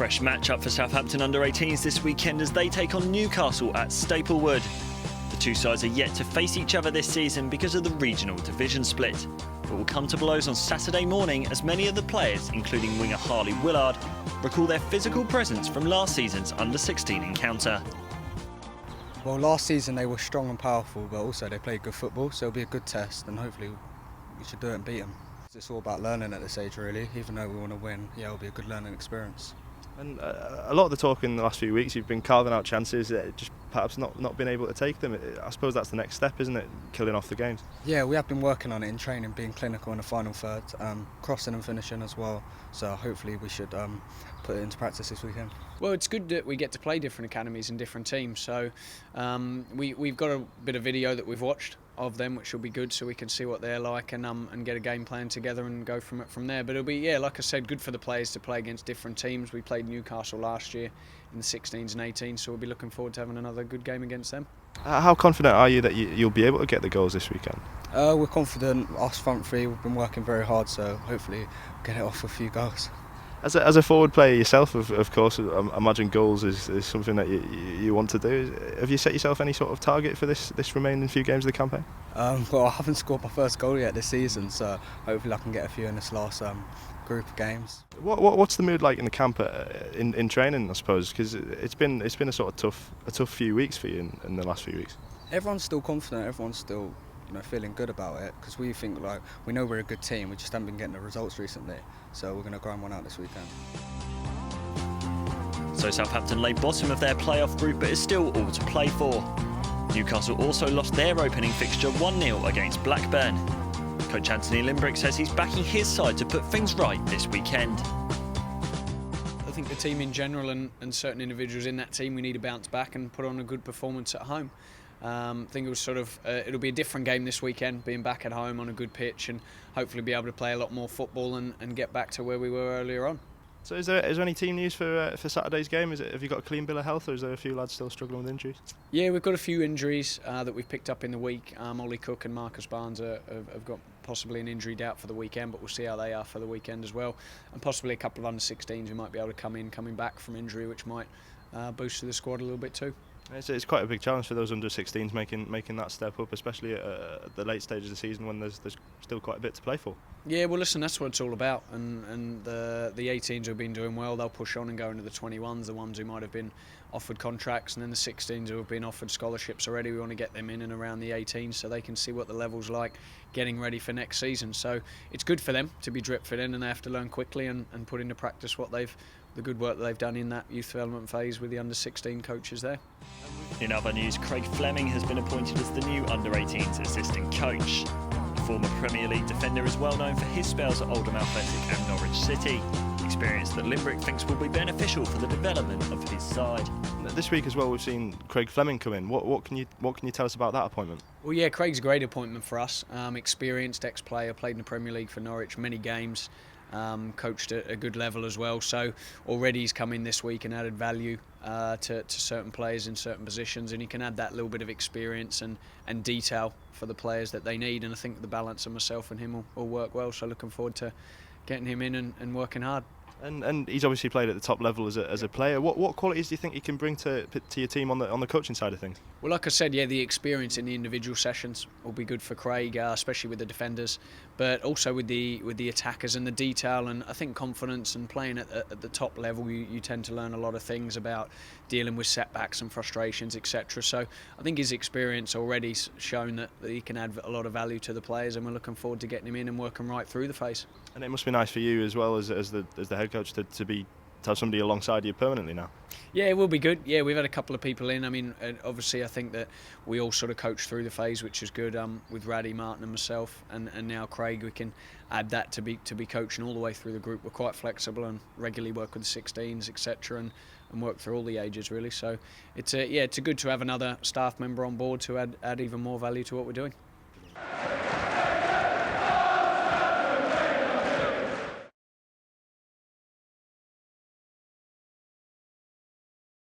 fresh matchup for Southampton Under-18s this weekend as they take on Newcastle at Staplewood. The two sides are yet to face each other this season because of the regional division split, but will come to blows on Saturday morning as many of the players, including winger Harley Willard, recall their physical presence from last season's Under-16 encounter. Well, last season they were strong and powerful, but also they played good football, so it'll be a good test, and hopefully we should do it and beat them. It's all about learning at this age, really. Even though we want to win, yeah, it'll be a good learning experience. And a lot of the talk in the last few weeks, you've been carving out chances, just perhaps not been able to take them. I suppose that's the next step, isn't it? Killing off the games. Yeah, we have been working on it in training, being clinical in the final third, crossing and finishing as well. So hopefully we should put it into practice this weekend. Well, it's good that we get to play different academies and different teams. So we've got a bit of video that we've watched of them, which will be good, so we can see what they're like and get a game plan together and go from there. But it'll be, yeah, like I said, good for the players to play against different teams. We played Newcastle last year in the 16s and 18s, so we'll be looking forward to having another good game against them. How confident are you that you'll be able to get the goals this weekend? We're confident. Us front three, we've been working very hard, so hopefully we'll get it off with a few goals. As a forward player yourself, of course, I imagine goals is something that you want to do. Have you set yourself any sort of target for this remaining few games of the campaign? Well, I haven't scored my first goal yet this season, so hopefully I can get a few in this last group of games. What's the mood like in the camp in training, I suppose? Because it's been a sort of tough few weeks for you in the last few weeks. Everyone's still confident. Everyone's still feeling good about it, because we think we know we're a good team. We just haven't been getting the results recently, so we're going to grind one out this weekend. So Southampton lay bottom of their playoff group, but is still all to play for. Newcastle also lost their opening fixture 1-0 against Blackburn. Coach Anthony Limbrick says he's backing his side to put things right this weekend. I think the team in general and certain individuals in that team, we need to bounce back and put on a good performance at home. I think it was it'll be a different game this weekend, being back at home on a good pitch and hopefully be able to play a lot more football and get back to where we were earlier on. So is there any team news for Saturday's game? Have you got a clean bill of health, or is there a few lads still struggling with injuries? Yeah, we've got a few injuries that we've picked up in the week. Ollie Cook and Marcus Barnes have got possibly an injury doubt for the weekend, but we'll see how they are for the weekend as well. And possibly a couple of under-16s who might be able to coming back from injury, which might boost the squad a little bit too. It's quite a big challenge for those under-16s making that step up, especially at the late stages of the season when there's still quite a bit to play for. Yeah, well, listen, that's what it's all about. And the 18s who have been doing well, they'll push on and go into the 21s, the ones who might have been offered contracts, and then the 16s who have been offered scholarships already. We want to get them in and around the 18s so they can see what the level's like getting ready for next season. So it's good for them to be drip-fed in, and they have to learn quickly and put into practice the good work that they've done in that youth development phase with the under-16 coaches there. In other news, Craig Fleming has been appointed as the new Under-18s assistant coach. The former Premier League defender is well known for his spells at Oldham Athletic and Norwich City, experience that Limbrick thinks will be beneficial for the development of his side. This week as well, we've seen Craig Fleming come in. What can you tell us about that appointment? Well, yeah, Craig's a great appointment for us. Experienced ex-player, played in the Premier League for Norwich, many games. Coached at a good level as well, so already he's come in this week and added value to certain players in certain positions, and he can add that little bit of experience and detail for the players that they need, and I think the balance of myself and him will work well, so looking forward to getting him in and working hard. And he's obviously played at the top level as a player. What qualities do you think he can bring to your team on the coaching side of things? Well, like I said, yeah, the experience in the individual sessions will be good for Craig, especially with the defenders, but also with the attackers and the detail, and I think confidence and playing at the top level, you tend to learn a lot of things about dealing with setbacks and frustrations, etc. So I think his experience already shown that he can add a lot of value to the players, and we're looking forward to getting him in and working right through the phase. And it must be nice for you as well as the head coach to have somebody alongside you permanently now. Yeah, it will be good. Yeah, we've had a couple of people in. I mean, obviously I think that we all sort of coach through the phase, which is good, with Raddy, Martin and myself, and now Craig. We can add that to be coaching all the way through the group. We're quite flexible and regularly work with the 16s, etc., and work through all the ages really. So it's good to have another staff member on board to add even more value to what we're doing.